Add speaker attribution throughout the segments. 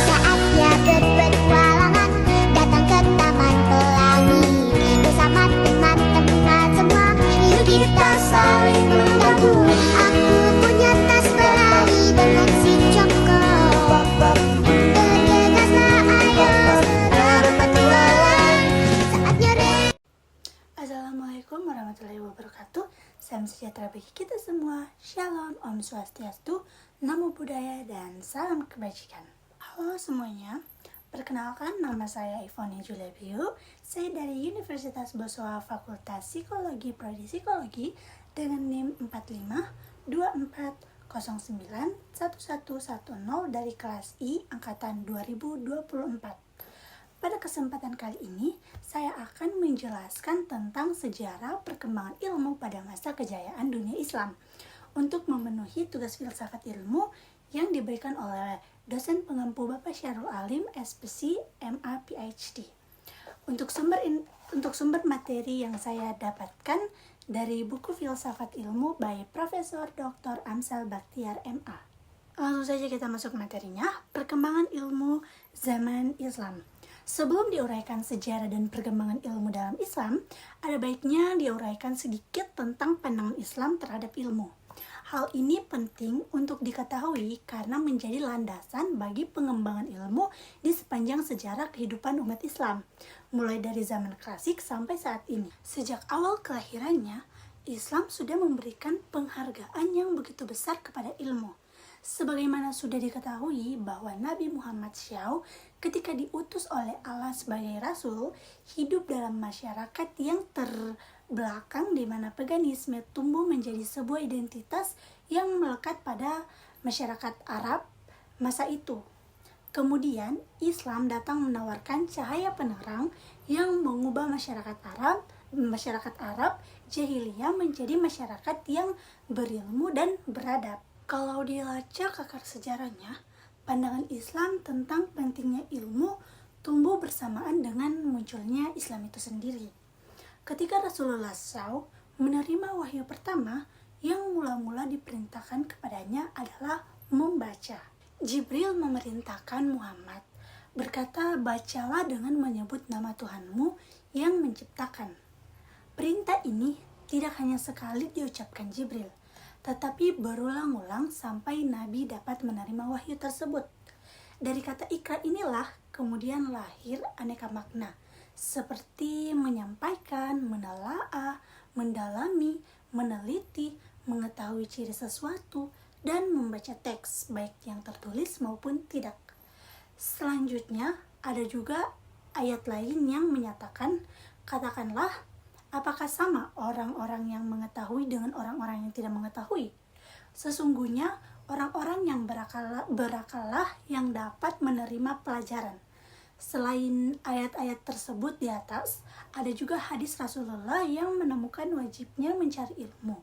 Speaker 1: Saatnya berpetualangan, datang ke Taman Pelangi. Bersama teman-teman semua, yuk kita saling membantu. Aku punya tas berlari dengan si Joko. Bergegaslah ayo berpetualang. Saatnya
Speaker 2: Assalamualaikum warahmatullahi wabarakatuh. Salam sejahtera bagi kita semua. Shalom, Om Swastiastu, Namo Buddhaya, dan salam kebajikan. Halo semuanya, perkenalkan nama saya Ivone Julia Biu. Saya dari Universitas Boswa Fakultas Psikologi Prodi Psikologi dengan NIM 4524091110 dari kelas I angkatan 2024. Pada kesempatan kali ini, saya akan menjelaskan tentang sejarah perkembangan ilmu pada masa kejayaan dunia Islam untuk memenuhi tugas filsafat ilmu yang diberikan oleh dosen pengampu Bapak Syahrul Alim, SPC, MA, PhD. Untuk sumber materi yang saya dapatkan dari buku Filsafat Ilmu by Profesor Dr. Amsal Bakhtiar, MA. Langsung saja kita masuk materinya, perkembangan ilmu zaman Islam. Sebelum diuraikan sejarah dan perkembangan ilmu dalam Islam, ada baiknya diuraikan sedikit tentang pandangan Islam terhadap ilmu. Hal ini penting untuk diketahui karena menjadi landasan bagi pengembangan ilmu di sepanjang sejarah kehidupan umat Islam, mulai dari zaman klasik sampai saat ini. Sejak awal kelahirannya, Islam sudah memberikan penghargaan yang begitu besar kepada ilmu. Sebagaimana sudah diketahui bahwa Nabi Muhammad SAW ketika diutus oleh Allah sebagai Rasul, hidup dalam masyarakat yang terbelakang di mana paganisme tumbuh menjadi sebuah identitas yang melekat pada masyarakat Arab masa itu. Kemudian Islam datang menawarkan cahaya penerang yang mengubah masyarakat Arab jahiliyah menjadi masyarakat yang berilmu dan beradab. Kalau dilacak akar sejarahnya, pandangan Islam tentang pentingnya ilmu tumbuh bersamaan dengan munculnya Islam itu sendiri. Ketika Rasulullah SAW menerima wahyu pertama, yang mula-mula diperintahkan kepadanya adalah membaca. Jibril memerintahkan Muhammad, berkata, bacalah dengan menyebut nama Tuhanmu yang menciptakan. Perintah ini tidak hanya sekali diucapkan Jibril, tetapi berulang-ulang sampai Nabi dapat menerima wahyu tersebut. Dari kata ikra inilah kemudian lahir aneka makna, seperti menyampaikan, menelaah, mendalami, meneliti, mengetahui ciri sesuatu, dan membaca teks, baik yang tertulis maupun tidak. Selanjutnya, ada juga ayat lain yang menyatakan, katakanlah, apakah sama orang-orang yang mengetahui dengan orang-orang yang tidak mengetahui? Sesungguhnya orang-orang yang berakallah yang dapat menerima pelajaran. Selain ayat-ayat tersebut di atas, ada juga hadis Rasulullah yang menemukan wajibnya mencari ilmu.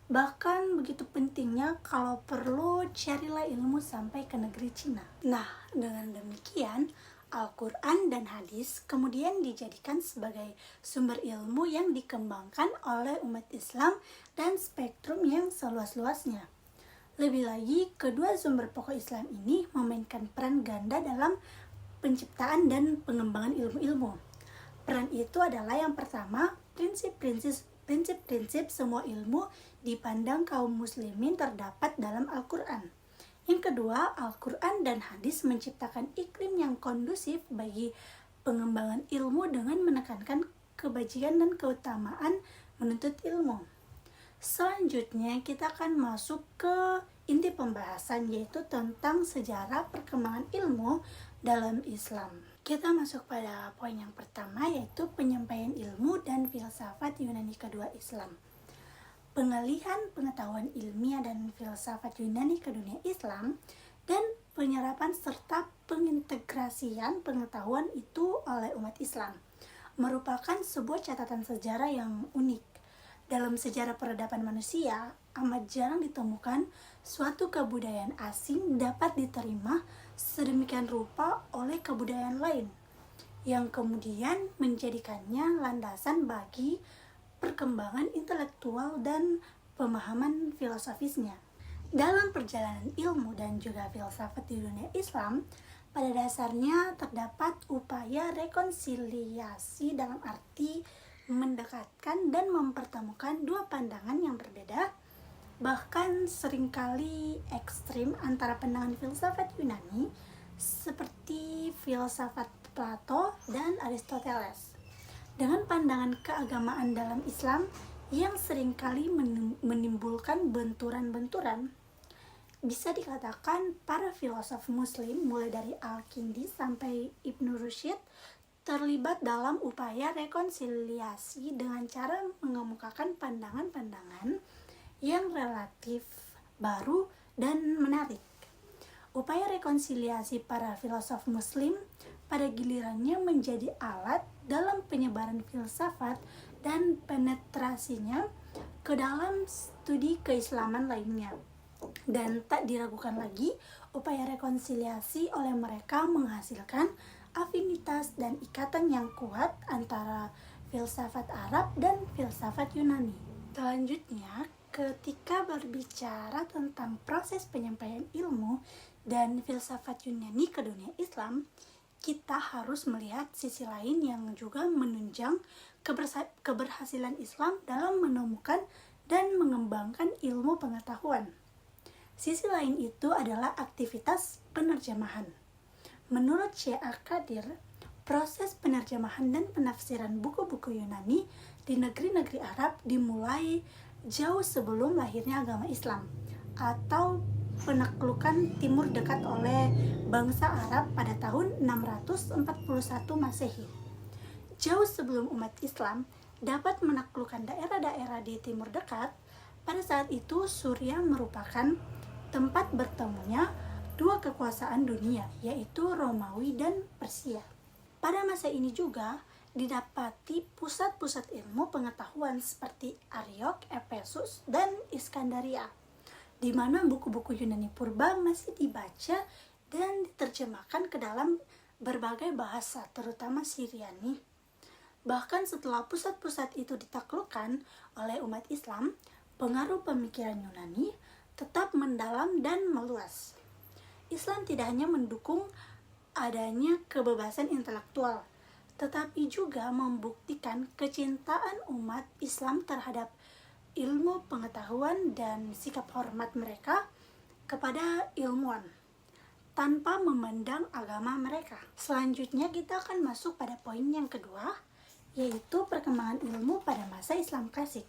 Speaker 2: Bahkan begitu pentingnya kalau perlu carilah ilmu sampai ke negeri Cina. Nah, dengan demikian Al-Quran dan hadis kemudian dijadikan sebagai sumber ilmu yang dikembangkan oleh umat Islam dan spektrum yang seluas-luasnya. Lebih lagi, kedua sumber pokok Islam ini memainkan peran ganda dalam penciptaan dan pengembangan ilmu-ilmu. Peran itu adalah yang pertama, prinsip-prinsip semua ilmu dipandang kaum muslimin terdapat dalam Al-Quran. Yang kedua, Al-Quran dan hadis menciptakan iklim yang kondusif bagi pengembangan ilmu dengan menekankan kebajikan dan keutamaan menuntut ilmu. Selanjutnya, kita akan masuk ke inti pembahasan, yaitu tentang sejarah perkembangan ilmu dalam Islam. Kita masuk pada poin yang pertama, yaitu penyampaian ilmu dan filsafat Yunani kedua Islam. Pengalihan pengetahuan ilmiah dan filsafat Yunani ke dunia Islam dan penyerapan serta pengintegrasian pengetahuan itu oleh umat Islam merupakan sebuah catatan sejarah yang unik. Dalam sejarah peradaban manusia, amat jarang ditemukan suatu kebudayaan asing dapat diterima sedemikian rupa oleh kebudayaan lain, yang kemudian menjadikannya landasan bagi perkembangan intelektual dan pemahaman filosofisnya. Dalam perjalanan ilmu dan juga filsafat di dunia Islam, pada dasarnya terdapat upaya rekonsiliasi dalam arti mendekatkan dan mempertemukan dua pandangan yang berbeda, bahkan seringkali ekstrim antara pandangan filsafat Yunani seperti filsafat Plato dan Aristoteles dengan pandangan keagamaan dalam Islam yang seringkali menimbulkan benturan-benturan. Bisa dikatakan para filosof muslim mulai dari Al-Kindi sampai Ibnu Rushd terlibat dalam upaya rekonsiliasi dengan cara mengemukakan pandangan-pandangan yang relatif baru dan menarik. Upaya rekonsiliasi para filosof muslim pada gilirannya menjadi alat dalam penyebaran filsafat dan penetrasinya ke dalam studi keislaman lainnya. Dan tak diragukan lagi, upaya rekonsiliasi oleh mereka menghasilkan afinitas dan ikatan yang kuat antara filsafat Arab dan filsafat Yunani. Selanjutnya, ketika berbicara tentang proses penyampaian ilmu dan filsafat Yunani ke dunia Islam, kita harus melihat sisi lain yang juga menunjang keberhasilan Islam dalam menemukan dan mengembangkan ilmu pengetahuan. Sisi lain itu adalah aktivitas penerjemahan. Menurut Syekh Al-Qadir, proses penerjemahan dan penafsiran buku-buku Yunani di negeri-negeri Arab dimulai jauh sebelum lahirnya agama Islam atau penaklukan Timur Dekat oleh bangsa Arab pada tahun 641 Masehi. Jauh sebelum umat Islam dapat menaklukkan daerah-daerah di Timur Dekat, pada saat itu Suriah merupakan tempat bertemunya dua kekuasaan dunia, yaitu Romawi dan Persia. Pada masa ini juga didapati pusat-pusat ilmu pengetahuan seperti Ariok, Efesus, dan Iskandaria, di mana buku-buku Yunani purba masih dibaca dan diterjemahkan ke dalam berbagai bahasa, terutama Syriani. Bahkan setelah pusat-pusat itu ditaklukkan oleh umat Islam, pengaruh pemikiran Yunani tetap mendalam dan meluas. Islam tidak hanya mendukung adanya kebebasan intelektual, tetapi juga membuktikan kecintaan umat Islam terhadap ilmu pengetahuan dan sikap hormat mereka kepada ilmuwan, tanpa memandang agama mereka. Selanjutnya kita akan masuk pada poin yang kedua, yaitu perkembangan ilmu pada masa Islam klasik.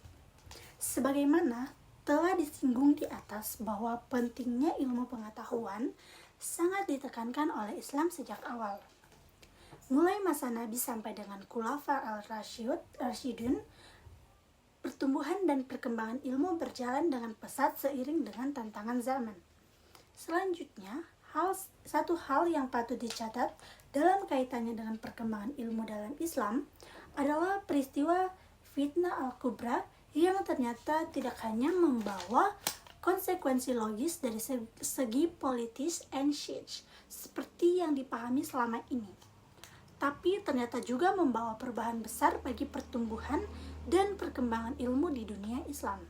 Speaker 2: Sebagaimana telah disinggung di atas bahwa pentingnya ilmu pengetahuan sangat ditekankan oleh Islam sejak awal. Mulai masa Nabi sampai dengan Khulafa al-Rashidun, pertumbuhan dan perkembangan ilmu berjalan dengan pesat seiring dengan tantangan zaman. Selanjutnya, satu hal yang patut dicatat dalam kaitannya dengan perkembangan ilmu dalam Islam adalah peristiwa Fitnah Al-Kubra yang ternyata tidak hanya membawa konsekuensi logis dari segi politis and siege seperti yang dipahami selama ini, tapi ternyata juga membawa perubahan besar bagi pertumbuhan dan perkembangan ilmu di dunia Islam.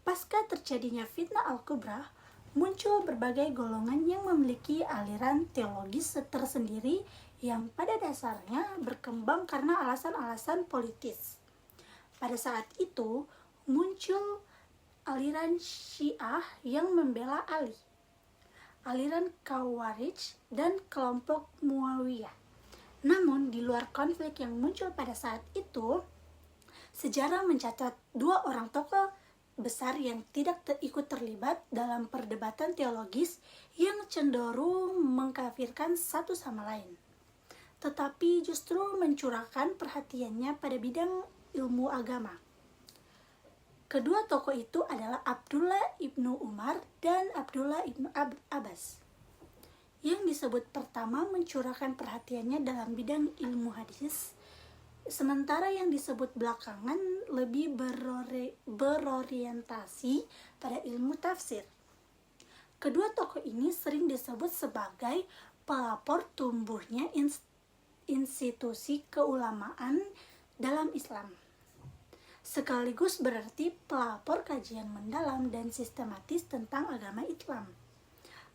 Speaker 2: Pasca terjadinya Fitnah Al-Kubra, muncul berbagai golongan yang memiliki aliran teologis tersendiri yang pada dasarnya berkembang karena alasan-alasan politis. Pada saat itu, muncul aliran Syiah yang membela Ali, aliran Khawarij, dan kelompok Muawiyah. Namun, di luar konflik yang muncul pada saat itu, sejarah mencatat dua orang tokoh besar yang tidak ikut terlibat dalam perdebatan teologis yang cenderung mengkafirkan satu sama lain, tetapi justru mencurahkan perhatiannya pada bidang ilmu agama. Kedua tokoh itu adalah Abdullah ibnu Umar dan Abdullah ibnu Abbas. Yang disebut pertama mencurahkan perhatiannya dalam bidang ilmu hadis, sementara yang disebut belakangan lebih berorientasi pada ilmu tafsir. Kedua tokoh ini sering disebut sebagai pelapor tumbuhnya institusi keulamaan dalam Islam. sekaligus berarti pelapor kajian mendalam dan sistematis tentang agama Islam.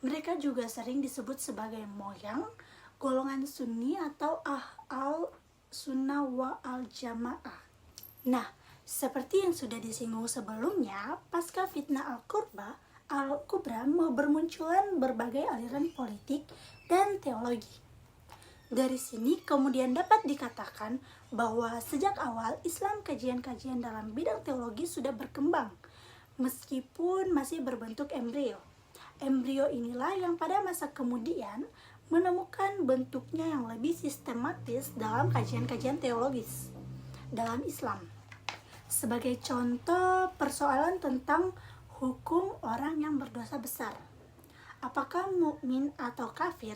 Speaker 2: Mereka juga sering disebut sebagai moyang golongan Sunni atau Sunnah wal Jamaah. Nah, seperti yang sudah disinggung sebelumnya, pasca fitnah Al-Kubra bermunculan berbagai aliran politik dan teologi. Dari sini kemudian dapat dikatakan bahwa sejak awal Islam kajian-kajian dalam bidang teologi sudah berkembang, meskipun masih berbentuk embrio. Embrio inilah yang pada masa kemudian menemukan bentuknya yang lebih sistematis dalam kajian-kajian teologis dalam Islam. Sebagai contoh, persoalan tentang hukum orang yang berdosa besar. Apakah mukmin atau kafir?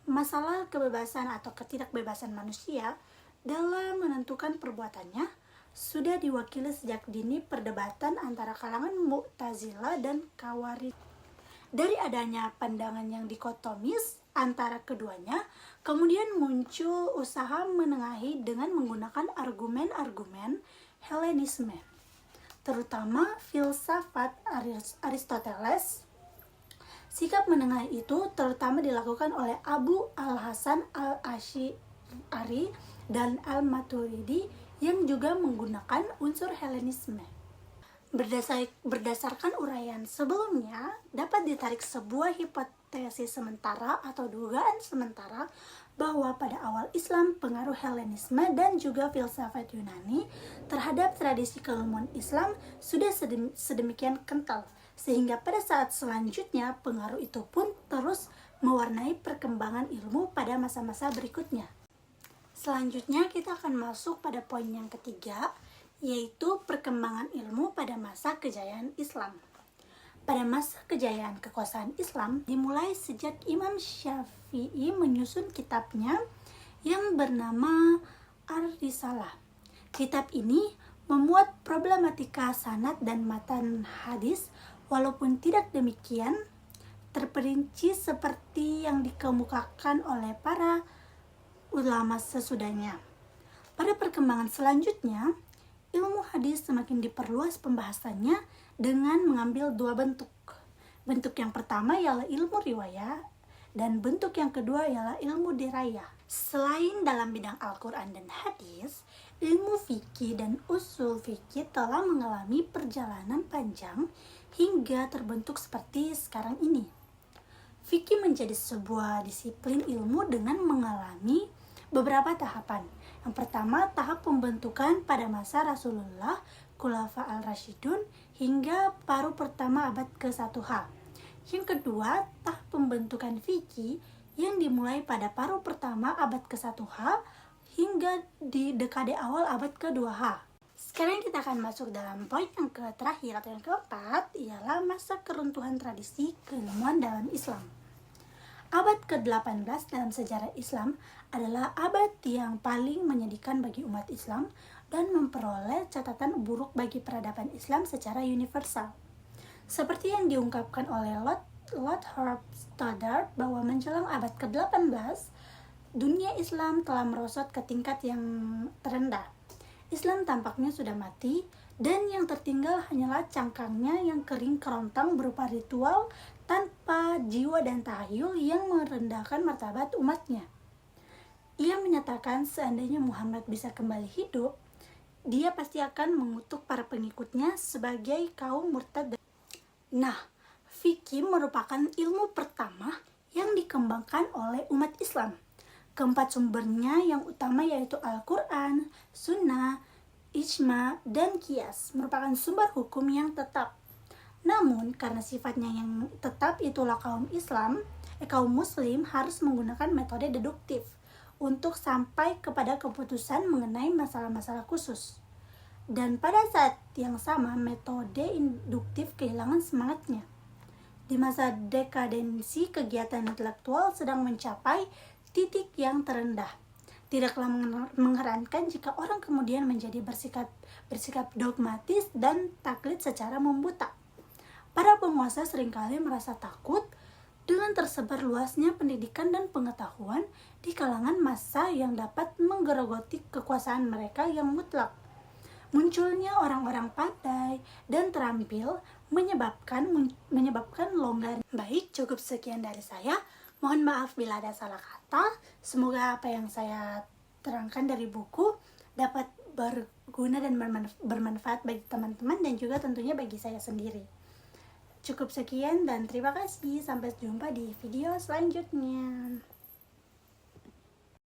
Speaker 2: Masalah kebebasan atau ketidakbebasan manusia dalam menentukan perbuatannya sudah diwakili sejak dini perdebatan antara kalangan Mu'tazilah dan Khawarij. Dari adanya pandangan yang dikotomis antara keduanya, kemudian muncul usaha menengahi dengan menggunakan argumen-argumen Helenisme, terutama filsafat Aristoteles. Sikap menengah itu terutama dilakukan oleh Abu al-Hasan al-Asy'ari dan al-Maturidi yang juga menggunakan unsur Helenisme. Berdasarkan uraian sebelumnya, dapat ditarik sebuah hipotesis sementara atau dugaan sementara bahwa pada awal Islam pengaruh Helenisme dan juga filsafat Yunani terhadap tradisi keilmuan Islam sudah sedemikian kental, sehingga pada saat selanjutnya pengaruh itu pun terus mewarnai perkembangan ilmu pada masa-masa berikutnya. Selanjutnya kita akan masuk pada poin yang ketiga, yaitu perkembangan ilmu pada masa kejayaan Islam. Pada masa kejayaan kekuasaan Islam dimulai sejak Imam Syafi'i menyusun kitabnya yang bernama Ar-Risalah. Kitab ini memuat problematika sanad dan matan hadis, walaupun tidak demikian terperinci seperti yang dikemukakan oleh para ulama sesudahnya. Pada perkembangan selanjutnya, ilmu hadis semakin diperluas pembahasannya dengan mengambil dua bentuk. Bentuk yang pertama ialah ilmu riwayah dan bentuk yang kedua ialah ilmu dirayah. Selain dalam bidang Al-Quran dan hadis, ilmu fikih dan usul fikih telah mengalami perjalanan panjang hingga terbentuk seperti sekarang ini. Fikih menjadi sebuah disiplin ilmu dengan mengalami beberapa tahapan. Yang pertama, tahap pembentukan pada masa Rasulullah, Khulafa al-Rasyidun, hingga paruh pertama abad ke-1H. Yang kedua, tahap pembentukan fikih yang dimulai pada paruh pertama abad ke-1H hingga di dekade awal abad ke-2H. Sekarang kita akan masuk dalam poin yang terakhir atau yang keempat, ialah masa keruntuhan tradisi keilmuan dalam Islam. Abad ke-18 dalam sejarah Islam adalah abad yang paling menyedihkan bagi umat Islam dan memperoleh catatan buruk bagi peradaban Islam secara universal. Seperti yang diungkapkan oleh Lord Horace Stoddard bahwa menjelang abad ke-18, dunia Islam telah merosot ke tingkat yang terendah. Islam tampaknya sudah mati, dan yang tertinggal hanyalah cangkangnya yang kering kerontang berupa ritual tanpa jiwa dan tahayul yang merendahkan martabat umatnya. Ia menyatakan seandainya Muhammad bisa kembali hidup, dia pasti akan mengutuk para pengikutnya sebagai kaum murtad. Nah, fikih merupakan ilmu pertama yang dikembangkan oleh umat Islam. Keempat sumbernya yang utama yaitu Al-Quran, Sunnah, Ijma, dan Qiyas merupakan sumber hukum yang tetap. Namun, karena sifatnya yang tetap itulah kaum muslim harus menggunakan metode deduktif untuk sampai kepada keputusan mengenai masalah-masalah khusus. Dan pada saat yang sama, metode induktif kehilangan semangatnya. Di masa dekadensi, kegiatan intelektual sedang mencapai titik yang terendah. Tidaklah mengherankan jika orang kemudian menjadi bersikap dogmatis dan taklid secara membuta. Para penguasa seringkali merasa takut dengan tersebar luasnya pendidikan dan pengetahuan di kalangan massa yang dapat menggerogoti kekuasaan mereka yang mutlak. Munculnya orang-orang pandai dan terampil menyebabkan longgar. Baik, cukup sekian dari saya. Mohon maaf bila ada salah kata. Semoga apa yang saya terangkan dari buku dapat berguna dan bermanfaat bagi teman-teman dan juga tentunya bagi saya sendiri. Cukup sekian dan terima kasih. Sampai jumpa di video selanjutnya.